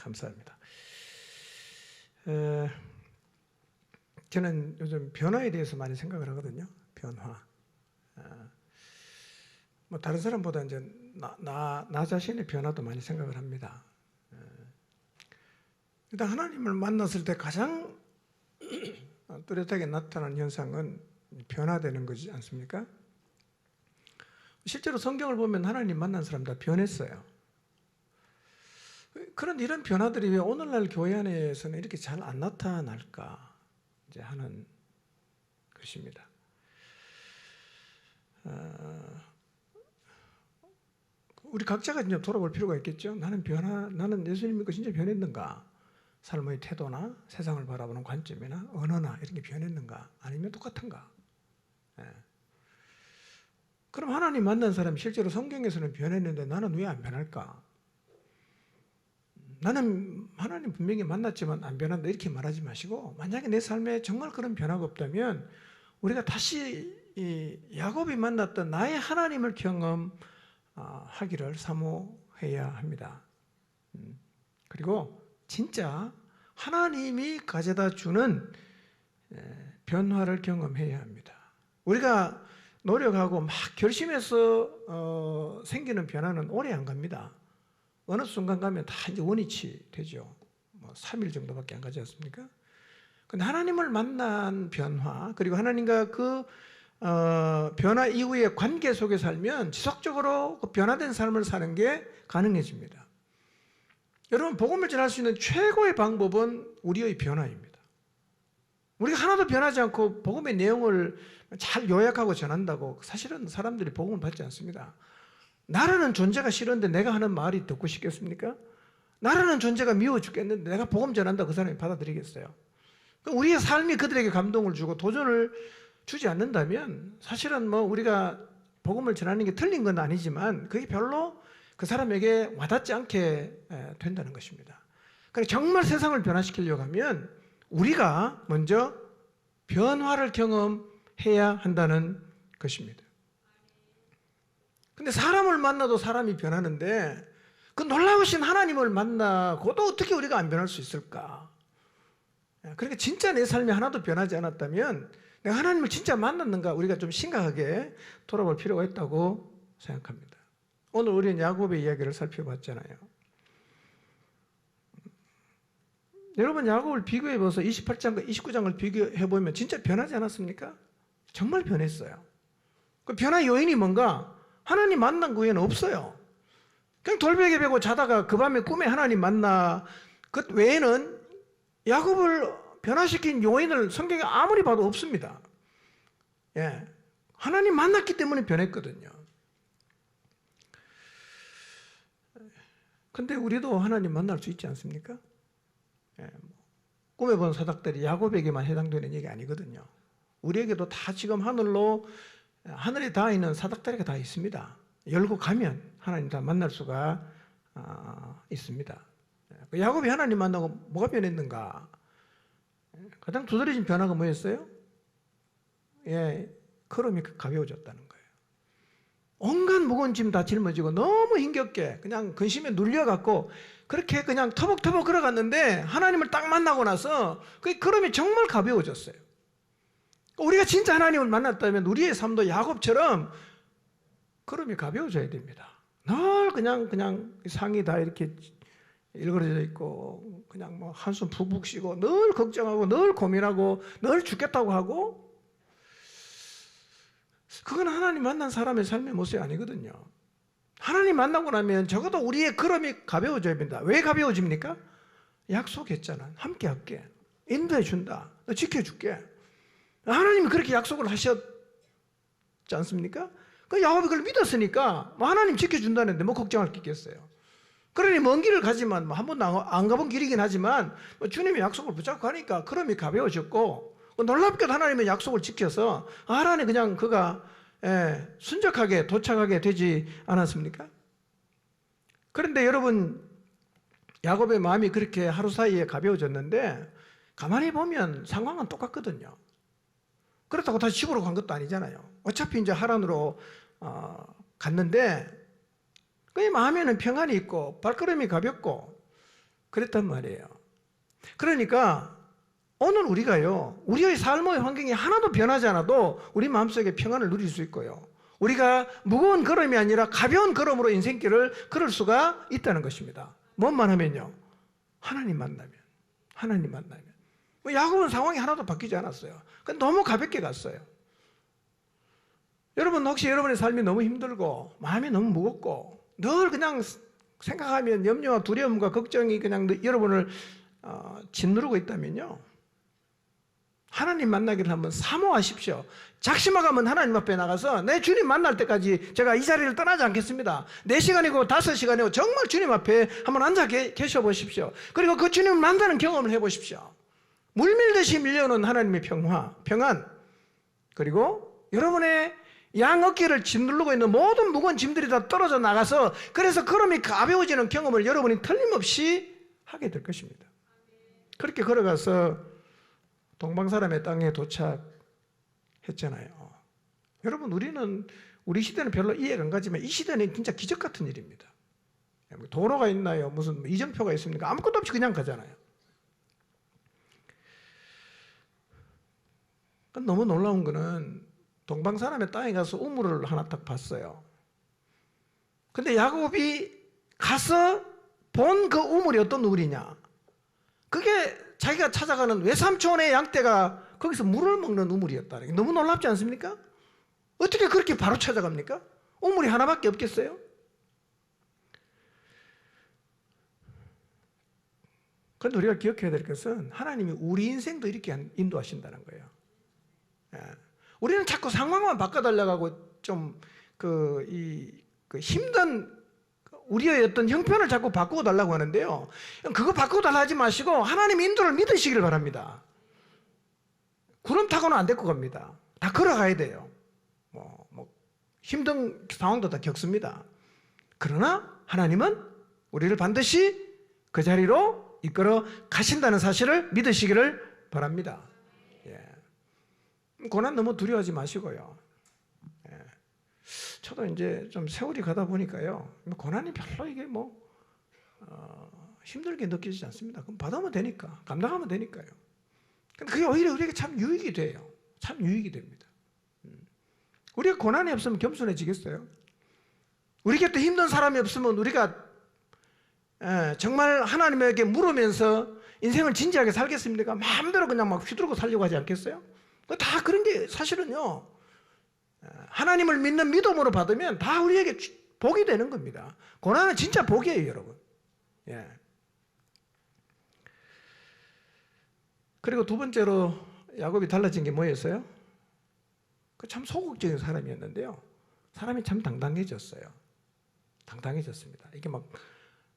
감사합니다. 저는 요즘 변화에 대해서 많이 생각을 하거든요. 변화. 뭐 다른 사람보다 이제 나 자신의 변화도 많이 생각을 합니다. 일단 하나님을 만났을 때 가장 뚜렷하게 나타나는 현상은 변화되는 거지 않습니까? 실제로 성경을 보면 하나님 만난 사람 다 변했어요. 그런데 이런 변화들이 왜 오늘날 교회 안에서는 이렇게 잘 안 나타날까 이제 하는 것입니다. 우리 각자가 이제 돌아볼 필요가 있겠죠. 나는 예수님 믿고 진짜 변했는가? 삶의 태도나 세상을 바라보는 관점이나 언어나 이런 게 변했는가? 아니면 똑같은가? 그럼 하나님 만난 사람이 실제로 성경에서는 변했는데 나는 왜 안 변할까? 나는 하나님 분명히 만났지만 안 변한다 이렇게 말하지 마시고, 만약에 내 삶에 정말 그런 변화가 없다면 우리가 다시 이 야곱이 만났던 나의 하나님을 경험하기를 사모해야 합니다. 그리고 진짜 하나님이 가져다 주는 변화를 경험해야 합니다. 우리가 노력하고 막 결심해서 생기는 변화는 오래 안 갑니다. 어느 순간 가면 다 이제 원위치 되죠. 뭐 3일 정도밖에 안 가지 않습니까? 근데 하나님을 만난 변화, 그리고 하나님과 그 변화 이후의 관계 속에 살면 지속적으로 그 변화된 삶을 사는 게 가능해집니다. 여러분, 복음을 전할 수 있는 최고의 방법은 우리의 변화입니다. 우리가 하나도 변하지 않고 복음의 내용을 잘 요약하고 전한다고 사실은 사람들이 복음을 받지 않습니다. 나라는 존재가 싫은데 내가 하는 말이 듣고 싶겠습니까? 나라는 존재가 미워 죽겠는데 내가 복음 전한다고 그 사람이 받아들이겠어요? 우리의 삶이 그들에게 감동을 주고 도전을 주지 않는다면 사실은 뭐 우리가 복음을 전하는 게 틀린 건 아니지만 그게 별로 그 사람에게 와닿지 않게 된다는 것입니다. 그러니까 정말 세상을 변화시키려고 하면 우리가 먼저 변화를 경험해야 한다는 것입니다. 근데 사람을 만나도 사람이 변하는데 그 놀라우신 하나님을 만나고도 어떻게 우리가 안 변할 수 있을까? 그러니까 진짜 내 삶이 하나도 변하지 않았다면 내가 하나님을 진짜 만났는가, 우리가 좀 심각하게 돌아볼 필요가 있다고 생각합니다. 오늘 우리는 야곱의 이야기를 살펴봤잖아요. 여러분, 야곱을 비교해봐서 28장과 29장을 비교해보면 진짜 변하지 않았습니까? 정말 변했어요. 그 변화의 요인이 뭔가? 하나님 만난 그 후에는 없어요. 그냥 돌베개 베고 자다가 그 밤에 꿈에 하나님 만나, 그 외에는 야곱을 변화시킨 요인을 성경에 아무리 봐도 없습니다. 예, 하나님 만났기 때문에 변했거든요. 근데 우리도 하나님 만날 수 있지 않습니까? 예, 꿈에 본 사닥들이 야곱에게만 해당되는 얘기 아니거든요. 우리에게도 다 지금 하늘에 닿아 있는 사닥다리가 다 있습니다. 열고 가면 하나님 다 만날 수가 있습니다. 야곱이 하나님 만나고 뭐가 변했는가? 가장 두드러진 변화가 뭐였어요? 예, 걸음이 가벼워졌다는 거예요. 온갖 무거운 짐 다 짊어지고 너무 힘겹게 그냥 근심에 눌려갖고 그렇게 그냥 터벅터벅 걸어갔는데 하나님을 딱 만나고 나서 그 걸음이 정말 가벼워졌어요. 우리가 진짜 하나님을 만났다면 우리의 삶도 야곱처럼 걸음이 가벼워져야 됩니다. 늘 그냥 상이 다 이렇게 일그러져 있고 그냥 뭐 한숨 푹푹 쉬고 늘 걱정하고 늘 고민하고 늘 죽겠다고 하고, 그건 하나님 만난 사람의 삶의 모습이 아니거든요. 하나님 만나고 나면 적어도 우리의 걸음이 가벼워져야 됩니다. 왜 가벼워집니까? 약속했잖아. 함께 할게. 인도해 준다. 너 지켜줄게. 하나님이 그렇게 약속을 하셨지 않습니까? 그 야곱이 그걸 믿었으니까 뭐 하나님 지켜준다는데 뭐 걱정할 게 있겠어요. 그러니 먼 길을 가지만 뭐 한 번도 안 가본 길이긴 하지만 뭐 주님의 약속을 붙잡고 가니까 걸음이 가벼워졌고, 놀랍게도 하나님의 약속을 지켜서 하나님 그냥 그가 순적하게 도착하게 되지 않았습니까? 그런데 여러분, 야곱의 마음이 그렇게 하루 사이에 가벼워졌는데 가만히 보면 상황은 똑같거든요. 그렇다고 다시 집으로 간 것도 아니잖아요. 어차피 이제 하란으로 갔는데 그 마음에는 평안이 있고 발걸음이 가볍고 그랬단 말이에요. 그러니까 오늘 우리가요, 우리의 삶의 환경이 하나도 변하지 않아도 우리 마음속에 평안을 누릴 수 있고요, 우리가 무거운 걸음이 아니라 가벼운 걸음으로 인생길을 걸을 수가 있다는 것입니다. 뭔만 하면요, 하나님 만나면. 야곱은 상황이 하나도 바뀌지 않았어요. 너무 가볍게 갔어요. 여러분, 혹시 여러분의 삶이 너무 힘들고 마음이 너무 무겁고 늘 그냥 생각하면 염려와 두려움과 걱정이 그냥 여러분을 짓누르고 있다면요, 하나님 만나기를 한번 사모하십시오. 작심하가면 하나님 앞에 나가서 내 주님 만날 때까지 제가 이 자리를 떠나지 않겠습니다. 4시간이고 5시간이고 정말 주님 앞에 한번 앉아 계셔 보십시오. 그리고 그 주님을 만나는 경험을 해보십시오. 물밀듯이 밀려오는 하나님의 평안, 그리고 여러분의 양 어깨를 짓누르고 있는 모든 무거운 짐들이 다 떨어져 나가서, 그래서 걸음이 가벼워지는 경험을 여러분이 틀림없이 하게 될 것입니다. 그렇게 걸어가서 동방사람의 땅에 도착했잖아요. 여러분, 우리 시대는 별로 이해가 안 가지만 이 시대는 진짜 기적 같은 일입니다. 도로가 있나요? 무슨 이정표가 있습니까? 아무것도 없이 그냥 가잖아요. 너무 놀라운 거는 동방사람의 땅에 가서 우물을 하나 딱 봤어요. 근데 야곱이 가서 본 그 우물이 어떤 우물이냐? 그게 자기가 찾아가는 외삼촌의 양떼가 거기서 물을 먹는 우물이었다는 게 너무 놀랍지 않습니까? 어떻게 그렇게 바로 찾아갑니까? 우물이 하나밖에 없겠어요? 그런데 우리가 기억해야 될 것은 하나님이 우리 인생도 이렇게 인도하신다는 거예요. 우리는 자꾸 상황만 바꿔달라고 좀 힘든 우리의 어떤 형편을 자꾸 바꾸어 달라고 하는데요, 그거 바꾸어 달라 하지 마시고 하나님 인도를 믿으시기를 바랍니다. 구름 타고는 안 데리고 갑니다. 다 걸어가야 돼요. 힘든 상황도 다 겪습니다. 그러나 하나님은 우리를 반드시 그 자리로 이끌어 가신다는 사실을 믿으시기를 바랍니다. 고난 너무 두려워하지 마시고요. 저도 이제 좀 세월이 가다 보니까요, 고난이 별로 이게 힘들게 느껴지지 않습니다. 그럼 받으면 되니까, 감당하면 되니까요. 근데 그게 오히려 우리에게 참 유익이 돼요. 참 유익이 됩니다. 우리가 고난이 없으면 겸손해지겠어요? 우리 곁에 힘든 사람이 없으면 우리가 정말 하나님에게 물으면서 인생을 진지하게 살겠습니까? 마음대로 그냥 막 휘두르고 살려고 하지 않겠어요? 다 그런 게 사실은요, 하나님을 믿는 믿음으로 받으면 다 우리에게 복이 되는 겁니다. 고난은 진짜 복이에요, 여러분. 그리고 두 번째로 야곱이 달라진 게 뭐였어요? 참 소극적인 사람이었는데요, 사람이 참 당당해졌어요. 당당해졌습니다. 이게 막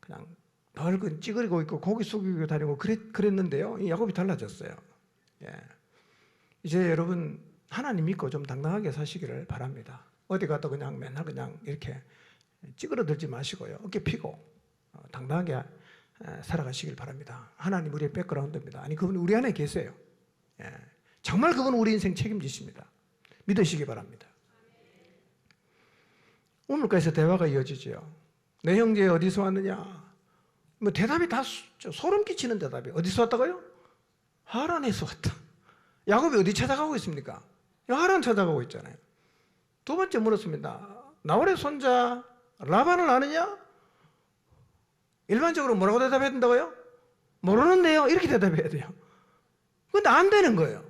그냥 널 찌그리고 있고 고기 숙이고 다니고 그랬는데요, 이 야곱이 달라졌어요. 이제 여러분, 하나님 믿고 좀 당당하게 사시기를 바랍니다. 어디 가도 그냥 맨날 그냥 이렇게 찌그러들지 마시고요, 어깨 피고 당당하게 살아가시길 바랍니다. 하나님 우리의 백그라운드입니다. 아니, 그분 우리 안에 계세요. 정말 그분 우리 인생 책임지십니다. 믿으시기 바랍니다. 우물가에서 대화가 이어지죠. 내 형제 어디서 왔느냐? 대답이 다 소름 끼치는 대답이. 어디서 왔다고요? 하란에서 왔다. 야곱이 어디 찾아가고 있습니까? 하란 찾아가고 있잖아요. 두 번째 물었습니다. 나홀의 손자 라반을 아느냐? 일반적으로 뭐라고 대답해야 된다고요? 모르는데요, 이렇게 대답해야 돼요. 근데 안 되는 거예요.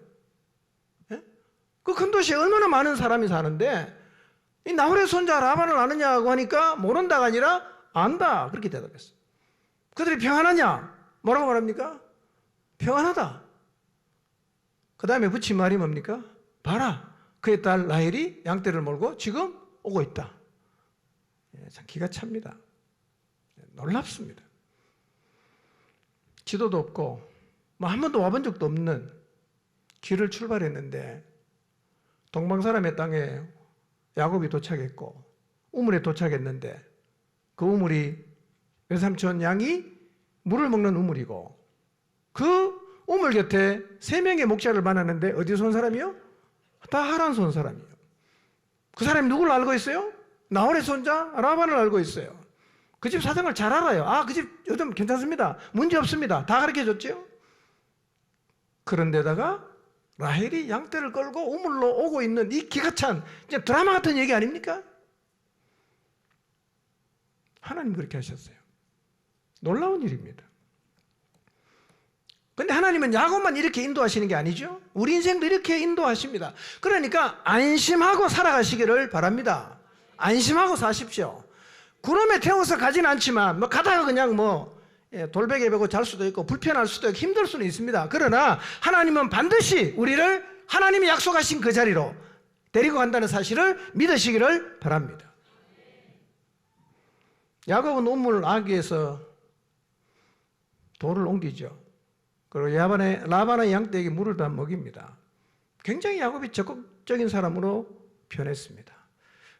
그 큰 도시에 얼마나 많은 사람이 사는데 이 나홀의 손자 라반을 아느냐고 하니까 모른다가 아니라 안다, 그렇게 대답했어요. 그들이 평안하냐? 뭐라고 말합니까? 평안하다. 그 다음에 붙인 말이 뭡니까? 봐라, 그의 딸 라헬이 양떼를 몰고 지금 오고 있다. 참 기가 찹니다. 놀랍습니다. 지도도 없고 한 번도 와본 적도 없는 길을 출발했는데 동방사람의 땅에 야곱이 도착했고 우물에 도착했는데 그 우물이 외삼촌 양이 물을 먹는 우물이고 그 우물 곁에 3명의 목자를 만났는데 어디서 온 사람이요? 다 하란에서 온 사람이에요. 그 사람이 누구를 알고 있어요? 나홀의 손자 라반을 알고 있어요. 그 집 사정을 잘 알아요. 아, 그 집 요즘 괜찮습니다. 문제 없습니다. 다 가르쳐줬죠. 그런데다가 라헬이 양떼를 끌고 우물로 오고 있는 이 기가 찬 드라마 같은 얘기 아닙니까? 하나님 그렇게 하셨어요. 놀라운 일입니다. 근데 하나님은 야곱만 이렇게 인도하시는 게 아니죠. 우리 인생도 이렇게 인도하십니다. 그러니까 안심하고 살아가시기를 바랍니다. 안심하고 사십시오. 구름에 태워서 가진 않지만 뭐 가다가 그냥 돌베개 베고 잘 수도 있고 불편할 수도 있고 힘들 수는 있습니다. 그러나 하나님은 반드시 우리를 하나님이 약속하신 그 자리로 데리고 간다는 사실을 믿으시기를 바랍니다. 야곱은 우물 아귀에서 돌을 옮기죠. 그리고 라반의 양떼에게 물을 다 먹입니다. 굉장히 야곱이 적극적인 사람으로 변했습니다.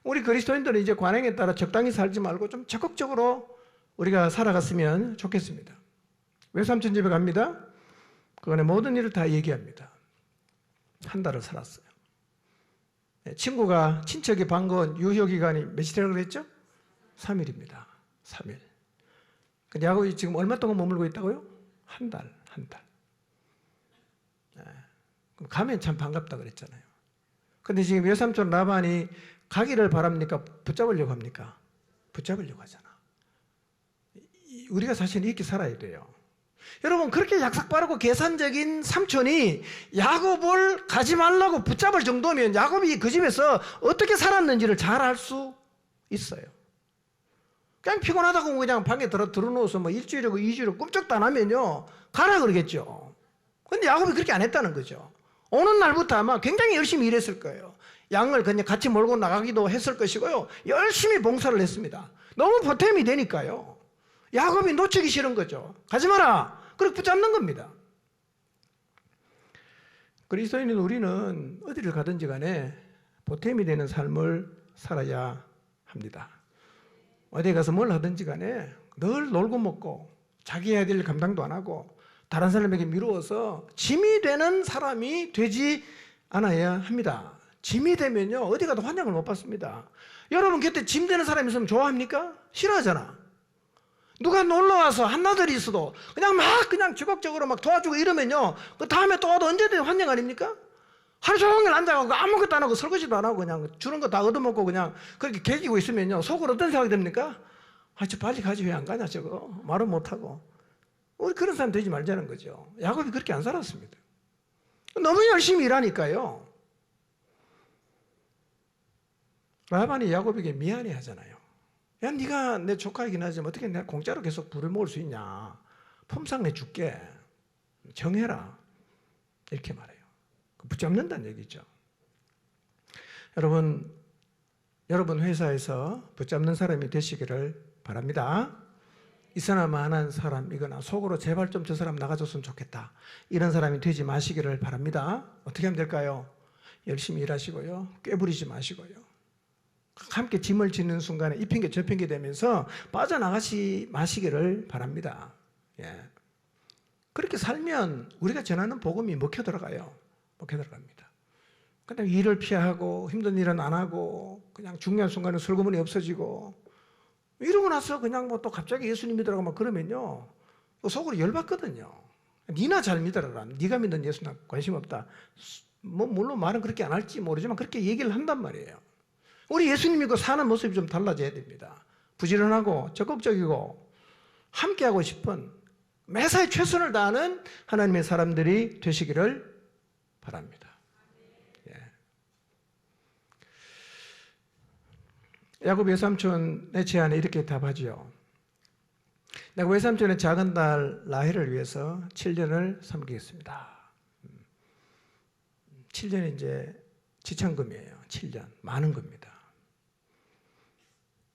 우리 그리스도인들은 이제 관행에 따라 적당히 살지 말고 좀 적극적으로 우리가 살아갔으면 좋겠습니다. 외삼촌 집에 갑니다. 그간의 모든 일을 다 얘기합니다. 한 달을 살았어요. 친구가 친척이 반가운 유효기간이 며칠이라고 그랬죠? 3일입니다. 3일. 근데 야곱이 지금 얼마 동안 머물고 있다고요? 한 달. 그럼 가면 참 반갑다 그랬잖아요. 근데 지금 외삼촌 라반이 가기를 바랍니까? 붙잡으려고 합니까? 붙잡으려고 하잖아. 우리가 사실 이렇게 살아야 돼요. 여러분, 그렇게 약삭 빠르고 계산적인 삼촌이 야곱을 가지 말라고 붙잡을 정도면 야곱이 그 집에서 어떻게 살았는지를 잘 알 수 있어요. 그냥 피곤하다고 그냥 방에 들어놓아서 일주일이고 2주일이고 꿈쩍도 안 하면요, 가라 그러겠죠. 근데 야곱이 그렇게 안 했다는 거죠. 오는 날부터 아마 굉장히 열심히 일했을 거예요. 양을 그냥 같이 몰고 나가기도 했을 것이고요. 열심히 봉사를 했습니다. 너무 보탬이 되니까요. 야곱이 놓치기 싫은 거죠. 가지 마라. 그렇게 붙잡는 겁니다. 그리스도인인 우리는 어디를 가든지 간에 보탬이 되는 삶을 살아야 합니다. 어디 가서 뭘 하든지 간에 늘 놀고 먹고 자기 해야 될 일 감당도 안 하고 다른 사람에게 미루어서 짐이 되는 사람이 되지 않아야 합니다. 짐이 되면요, 어디 가도 환영을 못 받습니다. 여러분 곁에 짐 되는 사람이 있으면 좋아합니까? 싫어하잖아. 누가 놀러와서 한나들이 있어도 그냥 적극적으로 도와주고 이러면요, 그 다음에 또 와도 언제든 환영 아닙니까? 하루 종일 앉아가고 아무것도 안 하고 설거지도 안 하고 그냥 주는 거 다 얻어먹고 그냥 그렇게 개기고 있으면요, 속으로 어떤 생각이 듭니까? 아, 저 빨리 가지 왜 안 가냐 저거. 말은 못하고. 우리 그런 사람 되지 말자는 거죠. 야곱이 그렇게 안 살았습니다. 너무 열심히 일하니까요. 라반이 야곱에게 미안해 하잖아요. 야, 네가 내 조카이긴 하지만 어떻게 내가 공짜로 계속 부려먹을 수 있냐. 품삯 내줄게. 정해라. 이렇게 말해요. 붙잡는다는 얘기죠. 여러분 회사에서 붙잡는 사람이 되시기를 바랍니다. 있어나마한 사람이거나 속으로 제발 좀 저 사람 나가줬으면 좋겠다, 이런 사람이 되지 마시기를 바랍니다. 어떻게 하면 될까요? 열심히 일하시고요, 꾀부리지 마시고요, 함께 짐을 짓는 순간에 이 핑계 저 핑계 되면서 빠져나가지 마시기를 바랍니다. 예. 그렇게 살면 우리가 전하는 복음이 먹혀 들어갑니다. 그냥 일을 피하고 힘든 일은 안 하고 그냥 중요한 순간에 슬그머니 없어지고 이러고 나서 그냥 또 갑자기 예수님 믿으라고 막 그러면요, 속으로 열받거든요. 니나 잘 믿어라. 네가 믿는 예수나 관심 없다. 물론 말은 그렇게 안 할지 모르지만 그렇게 얘기를 한단 말이에요. 우리 예수님 믿고 사는 모습이 좀 달라져야 됩니다. 부지런하고 적극적이고 함께하고 싶은, 매사에 최선을 다하는 하나님의 사람들이 되시기를 바랍니다. 야곱 외삼촌의 제안에 이렇게 답하지요. 내가 외삼촌의 작은 딸 라헬을 위해서 7년을 섬기겠습니다. 7년이 이제 지참금이에요. 7년. 많은 겁니다.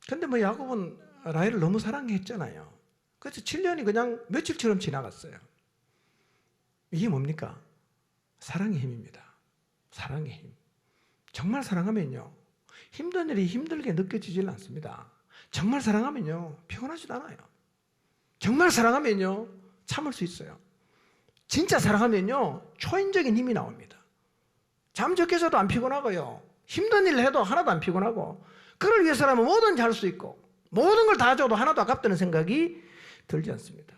근데 야곱은 라헬을 너무 사랑했잖아요. 그래서 7년이 그냥 며칠처럼 지나갔어요. 이게 뭡니까? 사랑의 힘입니다. 사랑의 힘. 정말 사랑하면요, 힘든 일이 힘들게 느껴지질 않습니다. 정말 사랑하면요, 피곤하지도 않아요. 정말 사랑하면요, 참을 수 있어요. 진짜 사랑하면요, 초인적인 힘이 나옵니다. 잠적해 자도 안 피곤하고요, 힘든 일을 해도 하나도 안 피곤하고, 그를 위해서라면 뭐든지 할 수 있고, 모든 걸 다 줘도 하나도 아깝다는 생각이 들지 않습니다.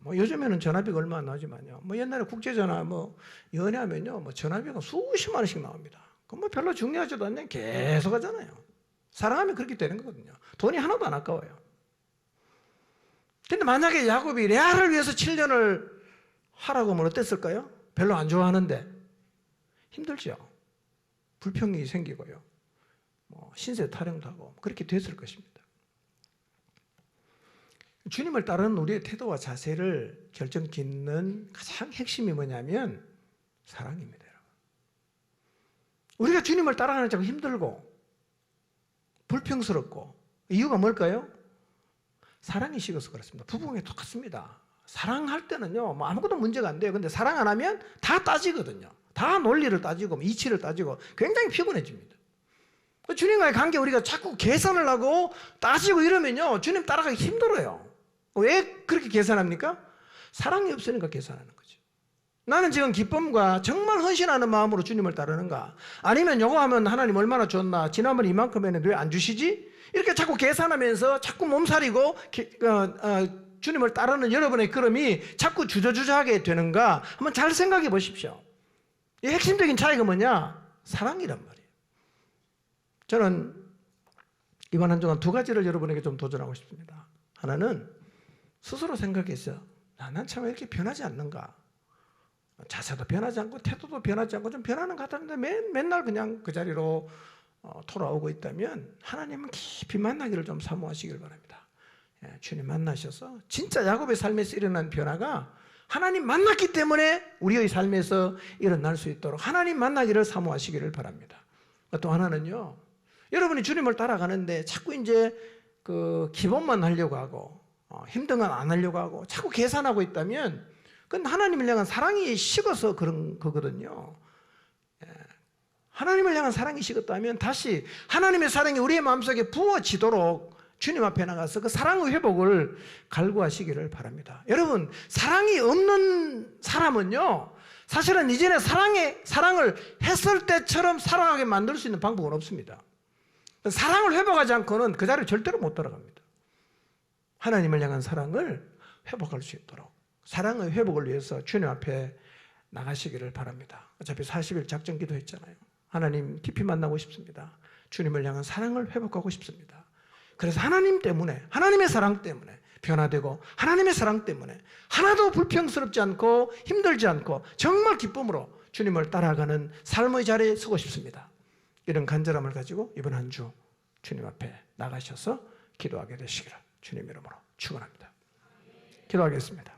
뭐 요즘에는 전화비가 얼마 안 나오지만요. 뭐 옛날에 국제전화 뭐 연애하면요, 뭐 전화비가 수십만 원씩 나옵니다. 그럼 뭐 별로 중요하지도 않냐, 계속 하잖아요. 사랑하면 그렇게 되는 거거든요. 돈이 하나도 안 아까워요. 근데 만약에 야곱이 레아를 위해서 7년을 하라고 하면 어땠을까요? 별로 안 좋아하는데 힘들죠. 불평이 생기고요. 뭐 신세 타령도 하고 그렇게 됐을 것입니다. 주님을 따르는 우리의 태도와 자세를 결정짓는 가장 핵심이 뭐냐면 사랑입니다. 우리가 주님을 따라가는 게 참 힘들고 불평스럽고 이유가 뭘까요? 사랑이 식어서 그렇습니다. 부부관계 똑같습니다. 사랑할 때는요, 뭐 아무것도 문제가 안 돼요. 근데 사랑 안 하면 다 따지거든요. 다 논리를 따지고 이치를 따지고 굉장히 피곤해집니다. 주님과의 관계 우리가 자꾸 계산을 하고 따지고 이러면요, 주님 따라가기 힘들어요. 왜 그렇게 계산합니까? 사랑이 없으니까 계산하는 거죠. 나는 지금 기쁨과 정말 헌신하는 마음으로 주님을 따르는가? 아니면 요거 하면 하나님 얼마나 줬나? 지난번에 이만큼 했는데 왜 안 주시지? 이렇게 자꾸 계산하면서 자꾸 몸살이고 주님을 따르는 여러분의 걸음이 자꾸 주저주저하게 되는가? 한번 잘 생각해 보십시오. 이 핵심적인 차이가 뭐냐? 사랑이란 말이에요. 저는 이번 한 주간 두 가지를 여러분에게 좀 도전하고 싶습니다. 하나는 스스로 생각해서 난 참 왜 이렇게 변하지 않는가? 자세도 변하지 않고 태도도 변하지 않고 좀 변하는 것 같았는데 맨날 그냥 그 자리로 돌아오고 있다면 하나님은 깊이 만나기를 좀 사모하시길 바랍니다. 주님 만나셔서 진짜 야곱의 삶에서 일어난 변화가 하나님 만났기 때문에 우리의 삶에서 일어날 수 있도록 하나님 만나기를 사모하시기를 바랍니다. 또 하나는요, 여러분이 주님을 따라가는데 자꾸 이제 그 기본만 하려고 하고 힘든 건 안 하려고 하고 자꾸 계산하고 있다면 그건 하나님을 향한 사랑이 식어서 그런 거거든요. 하나님을 향한 사랑이 식었다면 다시 하나님의 사랑이 우리의 마음속에 부어지도록 주님 앞에 나가서 그 사랑의 회복을 갈구하시기를 바랍니다. 여러분, 사랑이 없는 사람은요, 사실은 이전에 사랑을 했을 때처럼 사랑하게 만들 수 있는 방법은 없습니다. 사랑을 회복하지 않고는 그 자리를 절대로 못 돌아갑니다. 하나님을 향한 사랑을 회복할 수 있도록 사랑의 회복을 위해서 주님 앞에 나가시기를 바랍니다. 어차피 40일 작전 기도했잖아요. 하나님 깊이 만나고 싶습니다. 주님을 향한 사랑을 회복하고 싶습니다. 그래서 하나님 때문에, 하나님의 사랑 때문에 변화되고 하나님의 사랑 때문에 하나도 불평스럽지 않고 힘들지 않고 정말 기쁨으로 주님을 따라가는 삶의 자리에 서고 싶습니다. 이런 간절함을 가지고 이번 한 주 주님 앞에 나가셔서 기도하게 되시기를 주님 이름으로 축원합니다. 기도하겠습니다.